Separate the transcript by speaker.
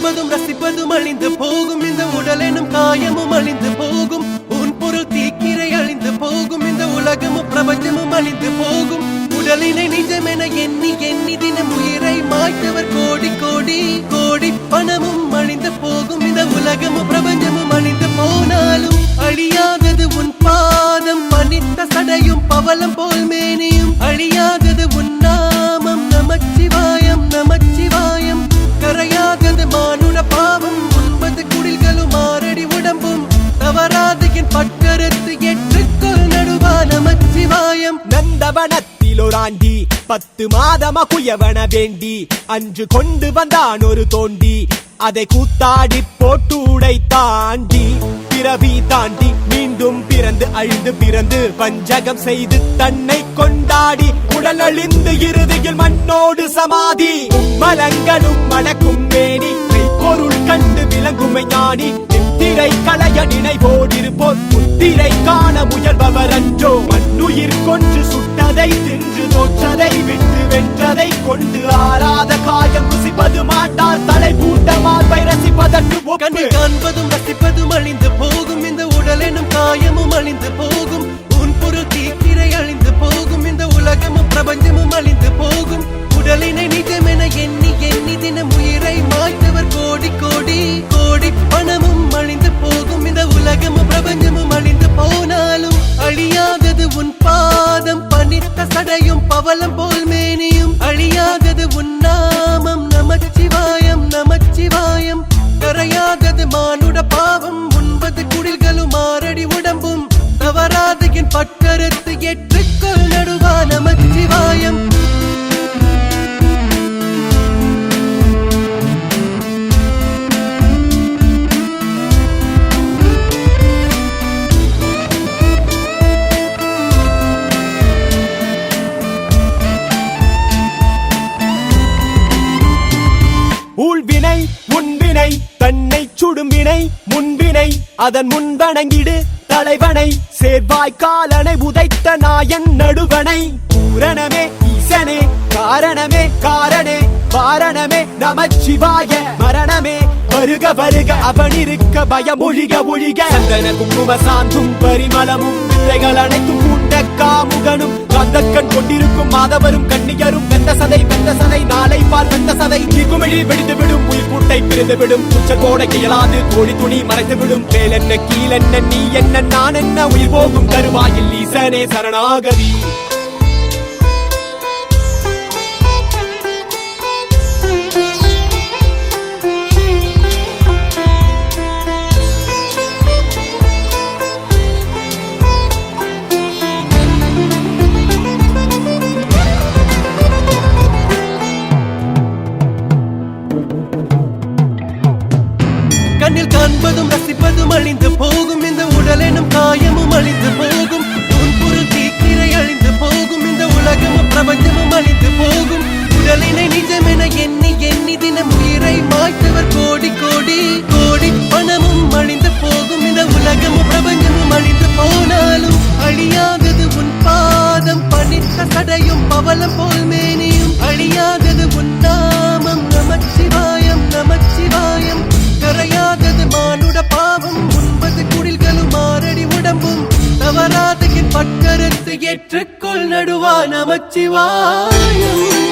Speaker 1: காண்பதும் ரசிப்பதும் அழிந்து போகும், இந்த உடல் எனும் காயமும் அழிந்து போகும், உன் பொருள் தீக்கிரை அழிந்து போகும், இந்த உலகமும் பிரபஞ்சமும் அழிந்து போகும். உடலினை நிஜமென எண்ணி எண்ணி தினம் உயிரை மாய்த்தவர் கோடி கோடி கோடி, பணமும் அழிந்து போகும், இந்த உலகமும் பிரபஞ்சமும் அழிந்து போனாலும் அழியாதது உன் பாதம், பனித்த சடையும் பவளம் போல் மேனியும் அழியாதது உன் நாமம், நமச்சிவாயம் நமச்சிவாயம். கரையாதது மானுட பாவம், 9 குடில்களும் 6 அடி உடம்பும் தவறாது என் பட்கரத்து ஏற்றுக்கொள் நடுவா நமச்சிவாயம்.
Speaker 2: நந்தவனத்தில் ஓராண்டி 10 மாதமா குயவன வேண்டி அன்று கொண்டு வந்தான் ஒரு தோண்டி, அதை கூத்தாடி போட்டு உடை தாண்டி பிறவி தாண்டி மீண்டும் பிறந்து அழிந்து பிறந்து வஞ்சகம் செய்து தன்னை கொண்டாடி உடல் அழிந்து இறுதியில் மண்ணோடு சமாதி. மலங்களும் மணக்கும் மேனி பொருள் கண்டு விளங்குமை ஞானி, திரை களைய நினைவோடிருப்போர் முத்திரை காண முயல்பவர் அன்றோ. மண்ணுயிர் கொன்று சுட்டதை தின்று தோற்றதை விட்டு வென்றதை கொண்டு ஆறாத காயம் ருசிப்பது மாட்டார், தலை பூட்ட மார்பை ரசிப்பதற்கு
Speaker 1: கண்ணு காண்பதும் ரசிப்பதும் அழிந்து போகும், இந்த உடல் எனும் காயமும் அழிந்து போகும், உன் பொருள் தீக்கிரை அழிந்து போகும், இந்த உலகமும் பிரபஞ்சமும் அழிந்து போகும். உடலினை நிஜமென எண்ணி எண்ணி தினம் உயிரை மாய்த்தவர் கோடி கோடி கோடி, பணமும் அழிந்து போகும், இந்த உலகமும் பிரபஞ்சமும் அழிந்து போனாலும் அழியாதது உன் பாதம், பனித்த சடையும் பவளம் போல் மேனியும் அழியாதது உன் நாமம், நமச்சிவாயம் நமச்சிவாயம். கரையாதது மானுட பாவம், 9 குடில்களும் 6 அடி உடம்பும் தவறாது என் பட்கரத்து ஏற்றுக்கொள் நடுவா நமச்சிவாயம்.
Speaker 2: ஊழ்வினை உன்வினை தன்னை சுடும் வினை முன்வினை, அதன் முன்வணங்கிடு தலைவனை சேர்வாய் காலனை உதைத்த நாயன் நடுவனை. பூரணமே ஈசனே காரணமே காரணே வாரணமே நமச்சிவாய, மரணமே வருக வருக அவனிருக்க பயம் ஒழிக ஒழிக. சந்தன குங்கும சாந்தும் பரிமளமும் வித்தைகள் அனைத்தும் பூண்ட காமுகனும் கந்தக்கண் கொண்டிருக்கும் மாதவரும் கண்ணியரும் வெந்த சதை நாளை பால் வெந்த சதை குமிழி வெடித்து விடும், உயிர் கூட்டை பிரிந்து விடும், உச்ச கோடை இயலாது கோடி துணி மறைத்து விடும். மேலென்ன கீழென்ன நீ என்ன நான் என்ன உயிர் போகும் தருவாயில் ஈசனே சரணாகதி.
Speaker 1: கண்ணில் காண்பதும் ரசிப்பதும் அழிந்து போகும், இந்த உடல் எனும் காயமும் அழிந்து போகும், உன் பொருள் தீக்கிரை அழிந்து போகும், இந்த உலகமும் பிரபஞ்சமும் அழிந்து போகும். உடலினை நிஜமென எண்ணி எண்ணி தினம் உயிரை மாய்த்தவர் கோடி கோடி கோடி, பணமும் அழிந்து போகும், இந்த உலகமும் பிரபஞ்சமும் அழிந்து போனாலும் அழியாதது உன் பாதம், பனித்த சடையும் பவளம் போல் மேனியும் அழியாதது உன் நாமம், நமச்சிவாயம் நமச்சிவாயம். கரையாதது மானுட பாவம், 9 குடில்களும் 6 அடி உடம்பும் தவறாது என் பட்கரத்து ஏற்றுக்கொள் நடுவா நமச்சிவாயம்.